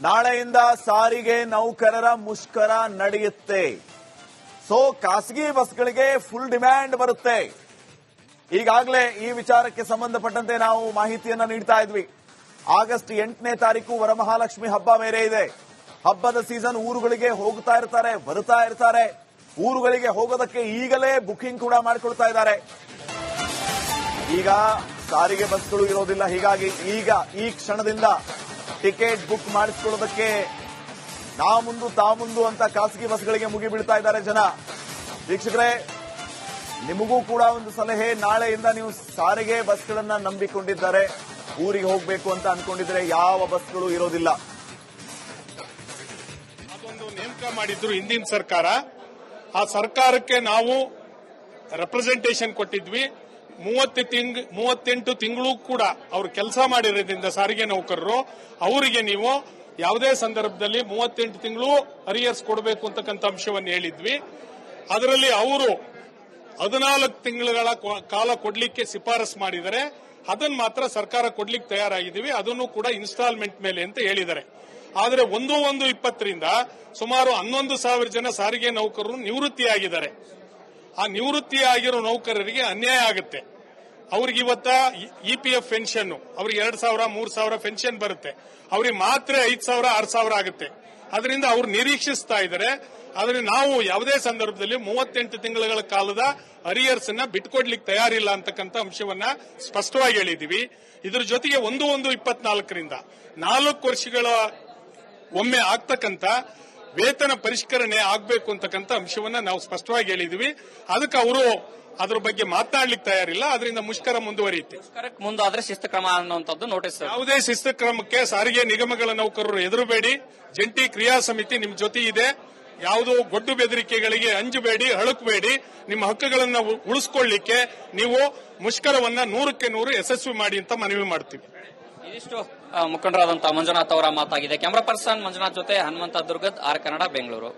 ನಾಳೆಯಿಂದ ಸಾರಿಗೆ ನೌಕರರ ಮುಷ್ಕರ ನಡೆಯುತ್ತೆ. ಸೊ ಖಾಸಗಿ ಬಸ್ಗಳಿಗೆ ಫುಲ್ ಡಿಮ್ಯಾಂಡ್ ಬರುತ್ತೆ. ಈಗಾಗಲೇ ಈ ವಿಚಾರಕ್ಕೆ ಸಂಬಂಧಪಟ್ಟಂತೆ ನಾವು ಮಾಹಿತಿಯನ್ನ ನೀಡ್ತಾ ಇದ್ವಿ. ಆಗಸ್ಟ್ 8ನೇ ತಾರೀಕು ವರಮಹಾಲಕ್ಷ್ಮಿ ಹಬ್ಬ ಬೇರೆ ಇದೆ. ಹಬ್ಬದ ಸೀಸನ್ ಊರುಗಳಿಗೆ ಹೋಗ್ತಾ ಇರ್ತಾರೆ, ಬರ್ತಾ ಇರ್ತಾರೆ. ಊರುಗಳಿಗೆ ಹೋಗೋದಕ್ಕೆ ಈಗಲೇ ಬುಕಿಂಗ್ ಕೂಡ ಮಾಡಿಕೊಳ್ತಾ ಇದ್ದಾರೆ. ಈಗ ಸಾರಿಗೆ ಬಸ್ಗಳು ಇರೋದಿಲ್ಲ. ಹೀಗಾಗಿ ಈಗ ಈ ಕ್ಷಣದಿಂದ ಟಿಕೆಟ್ ಬುಕ್ ಮಾಡಿಸಿಕೊಳ್ಳೋದಕ್ಕೆ ನಾ ಮುಂದು ತಾ ಮುಂದು ಅಂತ ಖಾಸಗಿ ಬಸ್ಗಳಿಗೆ ಮುಗಿಬೀಳ್ತಾ ಇದ್ದಾರೆ ಜನ. ವೀಕ್ಷಕರೇ, ನಿಮಗೂ ಕೂಡ ಒಂದು ಸಲಹೆ. ನಾಳೆಯಿಂದ ನೀವು ಸಾರಿಗೆ ಬಸ್ಗಳನ್ನ ನಂಬಿಕೊಂಡಿದ್ದಾರೆ, ಊರಿಗೆ ಹೋಗಬೇಕು ಅಂತ ಅನ್ಕೊಂಡಿದ್ರೆ ಯಾವ ಬಸ್ಗಳು ಇರೋದಿಲ್ಲ. ಅದೊಂದು ನೇಮಕ ಮಾಡಿದ್ರು ಹಿಂದಿನ ಸರ್ಕಾರ. ಆ ಸರ್ಕಾರಕ್ಕೆ ನಾವು ರೆಪ್ರೆಸೆಂಟೇಷನ್ ಕೊಟ್ಟಿದ್ವಿ. 38 ತಿಂಗಳು ಕೂಡ ಅವರು ಕೆಲಸ ಮಾಡಿರೋದ್ರಿಂದ ಸಾರಿಗೆ ನೌಕರರು ಅವರಿಗೆ ನೀವು ಯಾವುದೇ ಸಂದರ್ಭದಲ್ಲಿ 38 ತಿಂಗಳು ಅರಿಯರ್ಸ್ ಕೊಡಬೇಕು ಅಂತಕ್ಕಂಥ ಅಂಶವನ್ನು ಹೇಳಿದ್ವಿ. ಅದರಲ್ಲಿ ಅವರು 14 ತಿಂಗಳ ಕಾಲ ಕೊಡ್ಲಿಕ್ಕೆ ಶಿಫಾರಸು ಮಾಡಿದರೆ ಅದನ್ನು ಮಾತ್ರ ಸರ್ಕಾರ ಕೊಡ್ಲಿಕ್ಕೆ ತಯಾರಾಗಿದ್ದೀವಿ. ಅದನ್ನು ಕೂಡ ಇನ್ಸ್ಟಾಲ್ಮೆಂಟ್ ಮೇಲೆ ಅಂತ ಹೇಳಿದ್ದಾರೆ. ಆದರೆ 1/1/20ರಿಂದ ಸುಮಾರು 11,000 ಜನ ಸಾರಿಗೆ ನೌಕರರು ನಿವೃತ್ತಿಯಾಗಿದ್ದಾರೆ. ಆ ನಿವೃತ್ತಿ ಆಗಿರೋ ನೌಕರರಿಗೆ ಅನ್ಯಾಯ ಆಗುತ್ತೆ. ಅವ್ರಿಗೆ ಇವತ್ತ EPF ಪೆನ್ಷನ್ ಅವ್ರಿಗೆ 2,000 3,000 ಪೆನ್ಷನ್ ಬರುತ್ತೆ. ಅವ್ರಿಗೆ ಮಾತ್ರ 5,000 6,000 ಆಗುತ್ತೆ. ಅದರಿಂದ ಅವ್ರು ನಿರೀಕ್ಷಿಸ್ತಾ ಇದ್ದಾರೆ. ಆದರೆ ನಾವು ಯಾವುದೇ ಸಂದರ್ಭದಲ್ಲಿ 38 ತಿಂಗಳ ಕಾಲದ ಅರಿಯರ್ಸ್ ಅನ್ನ ಬಿಟ್ಕೊಡ್ಲಿಕ್ಕೆ ತಯಾರಿಲ್ಲ ಅಂತಕ್ಕಂಥ ಅಂಶವನ್ನ ಸ್ಪಷ್ಟವಾಗಿ ಹೇಳಿದೀವಿ. ಇದರ ಜೊತೆಗೆ 1/1/24ರಿಂದ 4 ವರ್ಷಗಳ ಒಮ್ಮೆ ಆಗ್ತಕ್ಕಂಥ ವೇತನ ಪರಿಷ್ಕರಣೆ ಆಗಬೇಕು ಅಂತಕ್ಕಂಥ ಅಂಶವನ್ನ ನಾವು ಸ್ಪಷ್ಟವಾಗಿ ಹೇಳಿದೀವಿ. ಅದಕ್ಕೆ ಅವರು ಅದ್ರ ಬಗ್ಗೆ ಮಾತನಾಡ್ಲಿಕ್ಕೆ ತಯಾರಿಲ್ಲ. ಅದರಿಂದ ಮುಷ್ಕರ ಮುಂದುವರಿಯುತ್ತೆ. ಮುಂದಾದ್ರೆ ಶಿಸ್ತು ಕ್ರಮ ಅನ್ನುವಂಥದ್ದು ನೋಟಿಸ್. ಯಾವುದೇ ಶಿಸ್ತು ಕ್ರಮಕ್ಕೆ ಸಾರಿಗೆ ನಿಗಮಗಳ ನೌಕರರು ಹೆದರಬೇಡಿ. ಜಂಟಿ ಕ್ರಿಯಾ ಸಮಿತಿ ನಿಮ್ ಜೊತೆ ಇದೆ. ಯಾವುದೋ ಗೊಡ್ಡು ಬೆದರಿಕೆಗಳಿಗೆ ಅಂಜಬೇಡಿ, ಹಳುಕಬೇಡಿ. ನಿಮ್ಮ ಹಕ್ಕುಗಳನ್ನು ಉಳಿಸಿಕೊಳ್ಳಿಕ್ಕೆ ನೀವು ಮುಷ್ಕರವನ್ನ 100ಕ್ಕೆ 100 ಯಶಸ್ವಿ ಮಾಡಿ ಅಂತ ಮನವಿ ಮಾಡ್ತೀವಿ. ಇದಿಷ್ಟು ಮುಖಂಡರಾದಂತಹ ಮಂಜುನಾಥ್ ಅವರ ಮಾತಾಗಿದೆ. ಕ್ಯಾಮರಾ ಪರ್ಸನ್ ಮಂಜುನಾಥ್ ಜೊತೆ ಹನುಮಂತ ದುರ್ಗದ್, ಆರ್ ಕನ್ನಡ, ಬೆಂಗಳೂರು.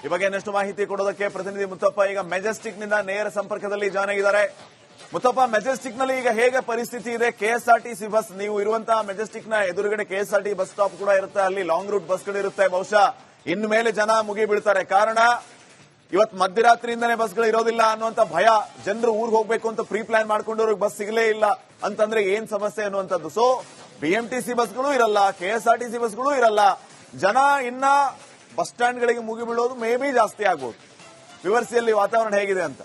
ಈ ಬಗ್ಗೆ ಇನ್ನಷ್ಟು ಮಾಹಿತಿ ಕೊಡೋದಕ್ಕೆ ಪ್ರತಿನಿಧಿ ಮುತ್ತಪ್ಪ ಈಗ ಮೆಜೆಸ್ಟಿಕ್ ನಿಂದ ನೇರ ಸಂಪರ್ಕದಲ್ಲಿ ಜಾಯ್ನ್ ಆಗಿದ್ದಾರೆ. ಮುತ್ತಪ್ಪ, ಮೆಜೆಸ್ಟಿಕ್ ನಲ್ಲಿ ಈಗ ಹೇಗೆ ಪರಿಸ್ಥಿತಿ ಇದೆ? KSRTC ಬಸ್, ನೀವು ಇರುವಂತಹ ಮೆಜೆಸ್ಟಿಕ್ ನ ಎದುರುಗಡೆ KSRTC ಬಸ್ ಸ್ಟಾಪ್ ಕೂಡ ಇರುತ್ತೆ, ಅಲ್ಲಿ ಲಾಂಗ್ ರೂಟ್ ಬಸ್ಗಳಿರುತ್ತೆ. ಬಹುಶಃ ಇನ್ನು ಮೇಲೆ ಜನ ಮುಗಿ ಬೀಳ್ತಾರೆ. ಕಾರಣ ಇವತ್ತು ಮಧ್ಯರಾತ್ರಿಯಿಂದನೇ ಬಸ್ಗಳು ಇರೋದಿಲ್ಲ ಅನ್ನುವಂತ ಭಯ. ಜನರು ಊರಿಗೆ ಹೋಗ್ಬೇಕು ಅಂತ ಪ್ರೀ ಪ್ಲಾನ್ ಮಾಡ್ಕೊಂಡವ್ರಿಗೆ ಬಸ್ ಸಿಗಲೇ ಇಲ್ಲ ಅಂತಂದ್ರೆ ಏನ್ ಸಮಸ್ಯೆ ಅನ್ನುವಂಥದ್ದು. ಸೊ BMTC ಬಸ್ಗಳು ಇರಲ್ಲ, KSRTC ಬಸ್ಗಳು ಇರಲ್ಲ. ಜನ ಇನ್ನ ಬಸ್ ಸ್ಟ್ಯಾಂಡ್ಗಳಿಗೆ ಮುಗಿ ಬೀಳೋದು ಮೇ ಬಿ ಜಾಸ್ತಿ ಆಗ್ಬೋದು. ವಿವರಿಸಿಯಲ್ಲಿ ವಾತಾವರಣ ಹೇಗಿದೆ ಅಂತ.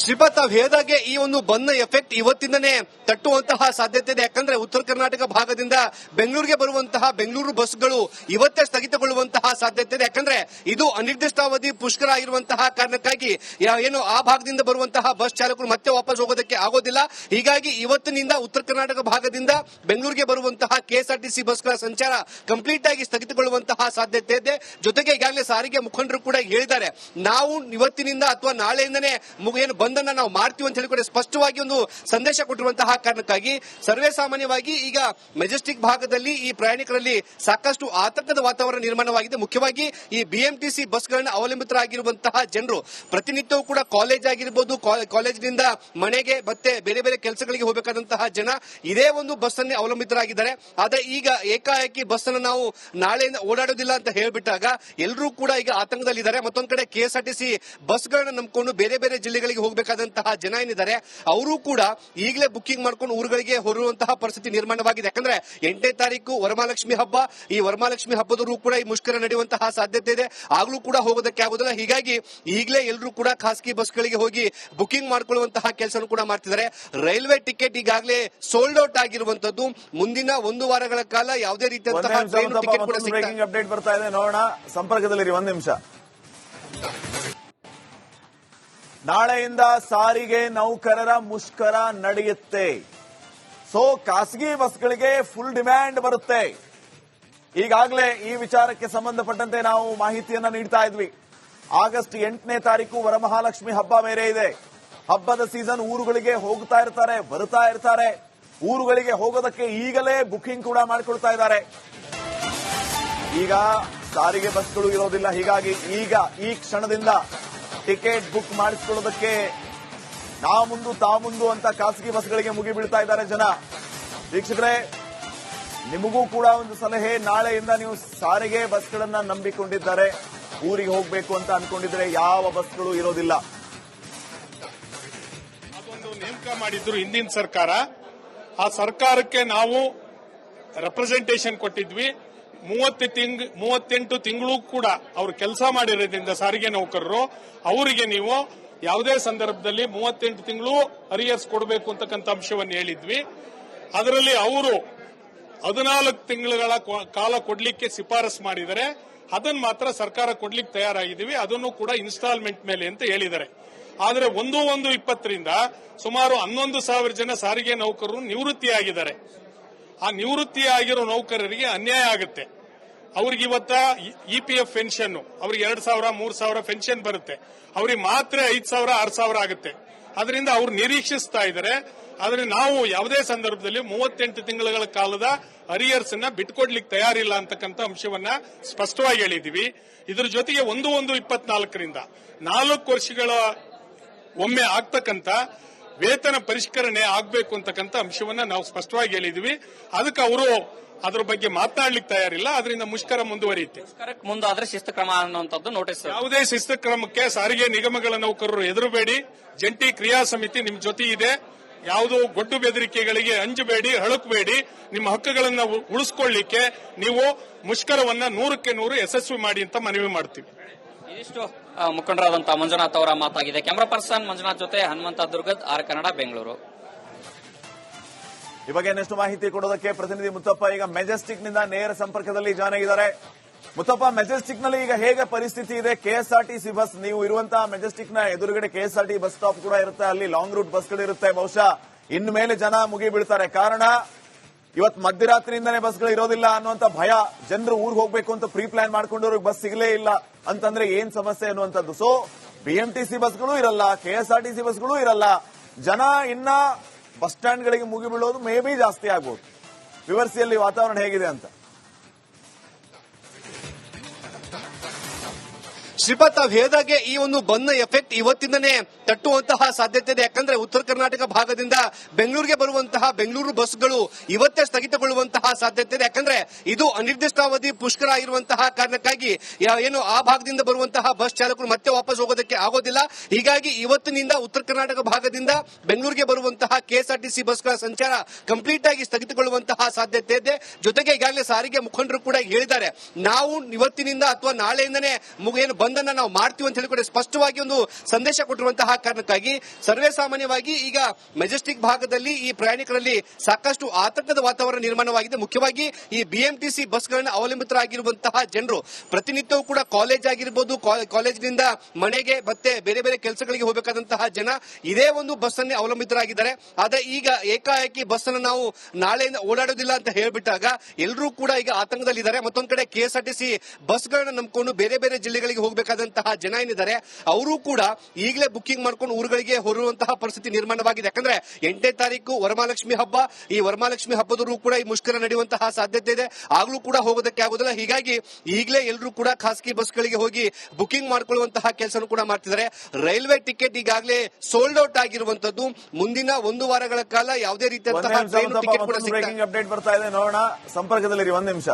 ಶ್ರೀಪಾದ್, ತಾವು ಹೇಳಿದಾಗೆ ಈ ಒಂದು ಬಂದ್ನ ಎಫೆಕ್ಟ್ ಇವತ್ತಿಂದನೇ ತಟ್ಟುವಂತಹ ಸಾಧ್ಯತೆ ಇದೆ. ಯಾಕಂದ್ರೆ ಉತ್ತರ ಕರ್ನಾಟಕ ಭಾಗದಿಂದ ಬೆಂಗಳೂರಿಗೆ ಬರುವಂತಹ ಬೆಂಗಳೂರು ಬಸ್ಗಳು ಇವತ್ತೇ ಸ್ಥಗಿತಗೊಳ್ಳುವಂತಹ ಸಾಧ್ಯತೆ ಇದೆ. ಯಾಕಂದ್ರೆ ಇದು ಅನಿರ್ದಿಷ್ಟಾವಧಿ ಮುಷ್ಕರ ಆಗಿರುವಂತಹ ಕಾರಣಕ್ಕಾಗಿ ಏನು ಆ ಭಾಗದಿಂದ ಬರುವಂತಹ ಬಸ್ ಚಾಲಕರು ಮತ್ತೆ ವಾಪಸ್ ಹೋಗೋದಕ್ಕೆ ಆಗೋದಿಲ್ಲ. ಹೀಗಾಗಿ ಇವತ್ತಿನಿಂದ ಉತ್ತರ ಕರ್ನಾಟಕ ಭಾಗದಿಂದ ಬೆಂಗಳೂರಿಗೆ ಬರುವಂತಹ KSRTC ಬಸ್ಗಳ ಸಂಚಾರ ಕಂಪ್ಲೀಟ್ ಆಗಿ ಸ್ಥಗಿತಗೊಳ್ಳುವಂತಹ ಸಾಧ್ಯತೆ ಇದೆ. ಜೊತೆಗೆ ಈಗಾಗಲೇ ಸಾರಿಗೆ ಮುಖಂಡರು ಕೂಡ ಹೇಳಿದ್ದಾರೆ, ನಾವು ಇವತ್ತಿನಿಂದ ಅಥವಾ ನಾಳೆಯಿಂದನೇ ಏನು ಬಂದನ್ನ ನಾವು ಮಾಡ್ತೀವಿ ಅಂತ ಹೇಳಿ ಕೂಡ ಸ್ಪಷ್ಟವಾಗಿ ಒಂದು ಸಂದೇಶ ಕೊಟ್ಟಿರುವಂತಹ ಕಾರಣಕ್ಕಾಗಿ ಸರ್ವೇ ಸಾಮಾನ್ಯವಾಗಿ ಈಗ ಮೆಜೆಸ್ಟಿಕ್ ಭಾಗದಲ್ಲಿ ಈ ಪ್ರಯಾಣಿಕರಲ್ಲಿ ಸಾಕಷ್ಟು ಆತಂಕದ ವಾತಾವರಣ ನಿರ್ಮಾಣವಾಗಿದೆ. ಮುಖ್ಯವಾಗಿ ಈ BMTC ಬಸ್ಗಳನ್ನು ಅವಲಂಬಿತರಾಗಿರುವಂತಹ ಜನರು ಪ್ರತಿನಿತ್ಯವೂ ಕೂಡ ಕಾಲೇಜ್ ಆಗಿರಬಹುದು, ಕಾಲೇಜಿನಿಂದ ಮನೆಗೆ ಮತ್ತೆ ಬೇರೆ ಬೇರೆ ಕೆಲಸಗಳಿಗೆ ಹೋಗಬೇಕಾದಂತಹ ಜನ ಇದೇ ಒಂದು ಬಸ್ ಅನ್ನೇ ಅವಲಂಬಿತರಾಗಿದ್ದಾರೆ. ಆದ್ರೆ ಈಗ ಏಕಾಏಕಿ ಬಸ್ ಅನ್ನು ನಾವು ನಾಳೆಯಿಂದ ಓಡಾಡೋದಿಲ್ಲ ಅಂತ ಹೇಳ್ಬಿಟ್ಟಾಗ ಎಲ್ಲರೂ ಕೂಡ ಈಗ ಆತಂಕದಲ್ಲಿದ್ದಾರೆ. ಮತ್ತೊಂದು ಕಡೆ KSRTC ಬಸ್ಗಳನ್ನ ನಂಬಿಕೊಂಡು ಬೇರೆ ಬೇರೆ ಜಿಲ್ಲೆಗಳಿಗೆ ಹೋಗಬೇಕಾದಂತಹ ಜನ ಏನಿದ್ದಾರೆ ಅವರು ಕೂಡ ಈಗಲೇ ಬುಕಿಂಗ್ ಮಾಡ್ಕೊಂಡು ಊರುಗಳಿಗೆ ಹೊರಡುವಂತಹ ಪರಿಸ್ಥಿತಿ ನಿರ್ಮಾಣವಾಗಿದೆ. ಯಾಕಂದ್ರೆ 8ನೇ ತಾರೀಕು ವರಮಹಾಲಕ್ಷ್ಮಿ ಹಬ್ಬ. ಈ ವರಮಹಾಲಕ್ಷ್ಮಿ ಹಬ್ಬದವರೆಗೂ ಕೂಡ ಈ ಮುಷ್ಕರ ನಡೆಯುವಂತಹ ಸಾಧ್ಯತೆ ಇದೆ. ಆಗ್ಲೂ ಕೂಡ ಹೋಗೋದಕ್ಕೆ ಆಗೋದಿಲ್ಲ. ಹೀಗಾಗಿ ಈಗಲೇ ಎಲ್ಲರೂ ಕೂಡ ಖಾಸಗಿ ಬಸ್ಗಳಿಗೆ ಹೋಗಿ ಬುಕಿಂಗ್ ಮಾಡ್ಕೊಳ್ಳುವಂತಹ ಕೆಲಸ ಕೂಡ ಮಾಡ್ತಿದ್ದಾರೆ. ರೈಲ್ವೆ ಟಿಕೆಟ್ ಈಗಾಗಲೇ ಸೋಲ್ಡ್ ಔಟ್ ಆಗಿರುವಂತದ್ದು. ಮುಂದಿನ 1 ವಾರಗಳ ಕಾಲ ಯಾವುದೇ ರೀತಿಯಂತಹ ಟಿಕೆಟ್ ಕೂಡ ಬ್ರೇಕಿಂಗ್ ಅಪ್ಡೇಟ್ ಬರ್ತಾ ಇದೆ, ನೋಡೋಣ. ಸಂಪರ್ಕದಲ್ಲಿರಿ, 1 ನಿಮಿಷ. ನಾಳೆಯಿಂದ ಸಾರಿಗೆ ನೌಕರರ ಮುಷ್ಕರ ನಡೆಯುತ್ತೆ. ಸೊ ಖಾಸಗಿ ಬಸ್ಗಳಿಗೆ ಫುಲ್ ಡಿಮ್ಯಾಂಡ್ ಬರುತ್ತೆ. ಈಗಾಗಲೇ ಈ ವಿಚಾರಕ್ಕೆ ಸಂಬಂಧಪಟ್ಟಂತೆ ನಾವು ಮಾಹಿತಿಯನ್ನ ನೀಡ್ತಾ ಇದ್ವಿ. ಆಗಸ್ಟ್ 8ನೇ ತಾರೀಕು ವರಮಹಾಲಕ್ಷ್ಮಿ ಹಬ್ಬ ಬೇರೆ ಇದೆ. ಹಬ್ಬದ ಸೀಸನ್ ಊರುಗಳಿಗೆ ಹೋಗ್ತಾ ಇರ್ತಾರೆ, ಬರ್ತಾ ಇರ್ತಾರೆ. ಊರುಗಳಿಗೆ ಹೋಗೋದಕ್ಕೆ ಈಗಲೇ ಬುಕಿಂಗ್ ಕೂಡ ಮಾಡಿಕೊಳ್ತಾ ಇದ್ದಾರೆ. ಈಗ ಸಾರಿಗೆ ಬಸ್ಗಳು ಇರೋದಿಲ್ಲ. ಹೀಗಾಗಿ ಈಗ ಈ ಕ್ಷಣದಿಂದ ಟಿಕೆಟ್ ಬುಕ್ ಮಾಡಿಸಿಕೊಳ್ಳೋದಕ್ಕೆ ನಾ ಮುಂದು ತಾ ಮುಂದು ಅಂತ ಖಾಸಗಿ ಬಸ್ಗಳಿಗೆ ಮುಗಿ ಬೀಳ್ತಾ ಇದ್ದಾರೆ ಜನ. ವೀಕ್ಷಕರೇ, ನಿಮಗೂ ಕೂಡ ಒಂದು ಸಲಹೆ, ನಾಳೆಯಿಂದ ನೀವು ಸಾರಿಗೆ ಬಸ್ಗಳನ್ನ ನಂಬಿಕೊಂಡಿದ್ದಾರೆ, ಊರಿಗೆ ಹೋಗಬೇಕು ಅಂತ ಅನ್ಕೊಂಡಿದ್ರೆ ಯಾವ ಬಸ್ಗಳು ಇರೋದಿಲ್ಲ. ಅದೊಂದು ನೇಮಕ ಮಾಡಿದ್ರು ಹಿಂದಿನ ಸರ್ಕಾರ. ಆ ಸರ್ಕಾರಕ್ಕೆ ನಾವು ರೆಪ್ರೆಸೆಂಟೇಷನ್ ಕೊಟ್ಟಿದ್ವಿ. 38 ತಿಂಗಳು ಕೂಡ ಅವರು ಕೆಲಸ ಮಾಡಿರೋದ್ರಿಂದ ಸಾರಿಗೆ ನೌಕರರು, ಅವರಿಗೆ ನೀವು ಯಾವುದೇ ಸಂದರ್ಭದಲ್ಲಿ 38 ತಿಂಗಳು ಅರಿಯರ್ಸ್ ಕೊಡಬೇಕು ಅಂತಕ್ಕಂಥ ಅಂಶವನ್ನು ಹೇಳಿದ್ವಿ. ಅದರಲ್ಲಿ ಅವರು 14 ತಿಂಗಳ ಕಾಲ ಕೊಡ್ಲಿಕ್ಕೆ ಶಿಫಾರಸು ಮಾಡಿದರೆ, ಅದನ್ನು ಮಾತ್ರ ಸರ್ಕಾರ ಕೊಡ್ಲಿಕ್ಕೆ ತಯಾರಾಗಿದ್ದೀವಿ. ಅದನ್ನು ಕೂಡ ಇನ್ಸ್ಟಾಲ್ಮೆಂಟ್ ಮೇಲೆ ಅಂತ ಹೇಳಿದ್ದಾರೆ. ಆದರೆ 1/1/20ರಿಂದ ಸುಮಾರು 11,000 ಜನ ಸಾರಿಗೆ ನೌಕರರು ನಿವೃತ್ತಿಯಾಗಿದ್ದಾರೆ. ಆ ನಿವೃತ್ತಿ ಆಗಿರೋ ನೌಕರರಿಗೆ ಅನ್ಯಾಯ ಆಗುತ್ತೆ. ಅವ್ರಿಗೆ ಇವತ್ತ EPF ಪೆನ್ಷನ್, ಅವ್ರಿಗೆ 2,000 3,000 ಪೆನ್ಷನ್ ಬರುತ್ತೆ, ಅವ್ರಿಗೆ ಮಾತ್ರ 5,000 6,000 ಆಗುತ್ತೆ. ಅದರಿಂದ ಅವ್ರು ನಿರೀಕ್ಷಿಸ್ತಾ ಇದ್ದಾರೆ. ಆದ್ರೆ ನಾವು ಯಾವುದೇ ಸಂದರ್ಭದಲ್ಲಿ 38 ತಿಂಗಳ ಕಾಲದ ಅರಿಯರ್ಸ್ ಅನ್ನ ಬಿಟ್ಕೊಡ್ಲಿಕ್ಕೆ ತಯಾರಿಲ್ಲ ಅಂತಕ್ಕಂಥ ಅಂಶವನ್ನ ಸ್ಪಷ್ಟವಾಗಿ ಹೇಳಿದೀವಿ. ಇದ್ರ ಜೊತೆಗೆ 1/1/24ರಿಂದ 4 ವರ್ಷಗಳ ಒಮ್ಮೆ ಆಗ್ತಕ್ಕಂಥ ವೇತನ ಪರಿಷ್ಕರಣೆ ಆಗಬೇಕು ಅಂತಕ್ಕಂಥ ಅಂಶವನ್ನ ನಾವು ಸ್ಪಷ್ಟವಾಗಿ ಹೇಳಿದೀವಿ. ಅದಕ್ಕೆ ಅವರು ಅದ್ರ ಬಗ್ಗೆ ಮಾತನಾಡ್ಲಿಕ್ಕೆ ತಯಾರಿಲ್ಲ. ಅದರಿಂದ ಮುಷ್ಕರ ಮುಂದುವರಿಯುತ್ತೆ. ಮುಷ್ಕರಕ್ಕೆ ಮುಂದಾದ್ರೆ ಶಿಸ್ತು ಕ್ರಮ ಅನ್ನುವಂಥದ್ದು ನೋಟಿಸ್. ಯಾವುದೇ ಶಿಸ್ತು ಕ್ರಮಕ್ಕೆ ಸಾರಿಗೆ ನಿಗಮಗಳ ನೌಕರರು ಹೆದರಬೇಡಿ. ಜಂಟಿ ಕ್ರಿಯಾ ಸಮಿತಿ ನಿಮ್ ಜೊತೆ ಇದೆ. ಯಾವುದೋ ಗೊಡ್ಡು ಬೆದರಿಕೆಗಳಿಗೆ ಅಂಜಬೇಡಿ, ಹಳಕಬೇಡಿ. ನಿಮ್ಮ ಹಕ್ಕುಗಳನ್ನು ಉಳಿಸಿಕೊಳ್ಳಿಕ್ಕೆ ನೀವು ಮುಷ್ಕರವನ್ನ 100ಕ್ಕೆ 100 ಯಶಸ್ವಿ ಮಾಡಿ ಅಂತ ಮನವಿ ಮಾಡ್ತೀವಿ. ಇದಿಷ್ಟು ಮುಖಂಡರಾದಂತಹ ಮಂಜುನಾಥ್ ಅವರ ಮಾತಾಗಿದೆ. ಕ್ಯಾಮರಾ ಪರ್ಸನ್ ಮಂಜುನಾಥ್ ಜೊತೆ ಹನುಮಂತ ದುರ್ಗದ್, ಆರ್ ಕನ್ನಡ, ಬೆಂಗಳೂರು. ಈ ಬಗ್ಗೆ ಇನ್ನಷ್ಟು ಮಾಹಿತಿ ಕೊಡೋದಕ್ಕೆ ಪ್ರತಿನಿಧಿ ಮುತ್ತಪ್ಪ ಈಗ ಮೆಜೆಸ್ಟಿಕ್ ನಿಂದ ನೇರ ಸಂಪರ್ಕದಲ್ಲಿ ಜಾಯ್ನ್ ಆಗಿದ್ದಾರೆ. ಮುತ್ತಪ್ಪ, ಮೆಜೆಸ್ಟಿಕ್ ನಲ್ಲಿ ಈಗ ಹೇಗೆ ಪರಿಸ್ಥಿತಿ ಇದೆ? KSRTC ಬಸ್, ನೀವು ಇರುವಂತಹ ಮೆಜೆಸ್ಟಿಕ್ ನ ಎದುರುಗಡೆ KSRTC ಬಸ್ ಸ್ಟಾಪ್ ಕೂಡ ಇರುತ್ತೆ, ಅಲ್ಲಿ ಲಾಂಗ್ ರೂಟ್ ಬಸ್ಗಳಿರುತ್ತೆ. ಬಹುಶಃ ಇನ್ನು ಮೇಲೆ ಜನ ಮುಗಿ ಬೀಳ್ತಾರೆ. ಕಾರಣ ಇವತ್ತು ಮಧ್ಯರಾತ್ರಿಯಿಂದನೇ ಬಸ್ಗಳು ಇರೋದಿಲ್ಲ ಅನ್ನುವಂತ ಭಯ. ಜನರು ಊರಿಗೆ ಹೋಗ್ಬೇಕು ಅಂತ ಪ್ರೀ ಪ್ಲಾನ್ ಮಾಡ್ಕೊಂಡವ್ರಿಗೆ ಬಸ್ ಸಿಗಲೇ ಇಲ್ಲ ಅಂತಂದ್ರೆ ಏನ್ ಸಮಸ್ಯೆ ಅನ್ನುವಂಥದ್ದು. ಸೊ BMTC ಬಸ್ಗಳು ಇರಲ್ಲ, KSRTC ಬಸ್ಗಳು ಇರಲ್ಲ. ಜನ ಇನ್ನ ಬಸ್ ಸ್ಟ್ಯಾಂಡ್ಗಳಿಗೆ ಮುಗಿ ಬೀಳೋದು ಮೇ ಬಿ ಜಾಸ್ತಿ ಆಗ್ಬೋದು. ವಿವರಿಸಿಯಲ್ಲಿ ವಾತಾವರಣ ಹೇಗಿದೆ ಅಂತ. ಶ್ರೀಪಾದ್, ತಾವು ಹೇಳಿದಾಗೆ ಈ ಒಂದು ಬಂದ್ನ ಎಫೆಕ್ಟ್ ಇವತ್ತಿಂದನೇ ತಟ್ಟುವಂತಹ ಸಾಧ್ಯತೆ ಇದೆ. ಯಾಕಂದ್ರೆ ಉತ್ತರ ಕರ್ನಾಟಕ ಭಾಗದಿಂದ ಬೆಂಗಳೂರಿಗೆ ಬರುವಂತಹ ಬೆಂಗಳೂರು ಬಸ್ಗಳು ಇವತ್ತೇ ಸ್ಥಗಿತಗೊಳ್ಳುವಂತಹ ಸಾಧ್ಯತೆ ಇದೆ. ಯಾಕಂದ್ರೆ ಇದು ಅನಿರ್ದಿಷ್ಟಾವಧಿ ಮುಷ್ಕರ ಆಗಿರುವಂತಹ ಕಾರಣಕ್ಕಾಗಿ ಏನು ಆ ಭಾಗದಿಂದ ಬರುವಂತಹ ಬಸ್ ಚಾಲಕರು ಮತ್ತೆ ವಾಪಸ್ ಹೋಗೋದಕ್ಕೆ ಆಗೋದಿಲ್ಲ. ಹೀಗಾಗಿ ಇವತ್ತಿನಿಂದ ಉತ್ತರ ಕರ್ನಾಟಕ ಭಾಗದಿಂದ ಬೆಂಗಳೂರಿಗೆ ಬರುವಂತಹ KSRTC ಬಸ್ಗಳ ಸಂಚಾರ ಕಂಪ್ಲೀಟ್ ಆಗಿ ಸ್ಥಗಿತಗೊಳ್ಳುವಂತಹ ಸಾಧ್ಯತೆ ಇದೆ. ಜೊತೆಗೆ ಈಗಾಗಲೇ ಸಾರಿಗೆ ಮುಖಂಡರು ಕೂಡ ಹೇಳಿದ್ದಾರೆ, ನಾವು ಇವತ್ತಿನಿಂದ ಅಥವಾ ನಾಳೆಯಿಂದನೇ ಏನು ಬಂದನ್ನ ನಾವು ಮಾಡ್ತೀವಿ ಅಂತ ಹೇಳಿ ಕೂಡ ಸ್ಪಷ್ಟವಾಗಿ ಒಂದು ಸಂದೇಶ ಕೊಟ್ಟಿರುವಂತಹ ಕಾರಣಕ್ಕಾಗಿ ಸರ್ವೇ ಸಾಮಾನ್ಯವಾಗಿ ಈಗ ಮೆಜೆಸ್ಟಿಕ್ ಭಾಗದಲ್ಲಿ ಈ ಪ್ರಯಾಣಿಕರಲ್ಲಿ ಸಾಕಷ್ಟು ಆತಂಕದ ವಾತಾವರಣ ನಿರ್ಮಾಣವಾಗಿದೆ. ಮುಖ್ಯವಾಗಿ ಈ BMTC ಬಸ್ಗಳನ್ನು ಅವಲಂಬಿತರಾಗಿರುವಂತಹ ಜನರು ಪ್ರತಿನಿತ್ಯವೂ ಕೂಡ ಕಾಲೇಜ್ ಆಗಿರಬಹುದು, ಕಾಲೇಜಿನಿಂದ ಮನೆಗೆ ಮತ್ತೆ ಬೇರೆ ಬೇರೆ ಕೆಲಸಗಳಿಗೆ ಹೋಗಬೇಕಾದಂತಹ ಜನ ಇದೇ ಒಂದು ಬಸ್ ಅನ್ನೇ ಅವಲಂಬಿತರಾಗಿದ್ದಾರೆ. ಆದ್ರೆ ಈಗ ಏಕಾಏಕಿ ಬಸ್ ಅನ್ನು ನಾವು ನಾಳೆಯಿಂದ ಓಡಾಡೋದಿಲ್ಲ ಅಂತ ಹೇಳ್ಬಿಟ್ಟಾಗ ಎಲ್ಲರೂ ಕೂಡ ಈಗ ಆತಂಕದಲ್ಲಿದ್ದಾರೆ. ಮತ್ತೊಂದು ಕಡೆ KSRTC ಬಸ್ಗಳನ್ನ ನಂಬಿಕೊಂಡು ಬೇರೆ ಬೇರೆ ಜಿಲ್ಲೆಗಳಿಗೆ ಹೋಗಬೇಕಾದಂತಹ ಜನ ಏನಿದ್ದಾರೆ ಅವರು ಕೂಡ ಈಗಲೇ ಬುಕಿಂಗ್ ಮಾಡ್ಕೊಂಡು ಊರುಗಳಿಗೆ ಹೊರಡುವಂತಹ ಪರಿಸ್ಥಿತಿ ನಿರ್ಮಾಣವಾಗಿದೆ. ಯಾಕಂದ್ರೆ 8ನೇ ತಾರೀಕು ವರಮಹಾಲಕ್ಷ್ಮಿ ಹಬ್ಬ. ಈ ವರಮಹಾಲಕ್ಷ್ಮಿ ಹಬ್ಬದವರು ಕೂಡ ಈ ಮುಷ್ಕರ ನಡೆಯುವಂತಹ ಸಾಧ್ಯತೆ ಇದೆ. ಆಗ್ಲೂ ಕೂಡ ಹೋಗೋದಕ್ಕೆ ಆಗೋದಿಲ್ಲ. ಹೀಗಾಗಿ ಈಗಲೇ ಎಲ್ಲರೂ ಕೂಡ ಖಾಸಗಿ ಬಸ್ಗಳಿಗೆ ಹೋಗಿ ಬುಕಿಂಗ್ ಮಾಡ್ಕೊಳ್ಳುವಂತಹ ಕೆಲಸ ಕೂಡ ಮಾಡ್ತಿದ್ದಾರೆ. ರೈಲ್ವೆ ಟಿಕೆಟ್ ಈಗಾಗಲೇ ಸೋಲ್ಡ್ ಔಟ್ ಆಗಿರುವಂತದ್ದು. ಮುಂದಿನ 1 ವಾರಗಳ ಕಾಲ ಯಾವುದೇ ರೀತಿಯಾದಂತಹ ಬ್ರೇಕಿಂಗ್ ಅಪ್ಡೇಟ್ ಬರ್ತಾ ಇದೆ, ನೋಡೋಣ. ಸಂಪರ್ಕದಲ್ಲಿರಿ, 1 ನಿಮಿಷ.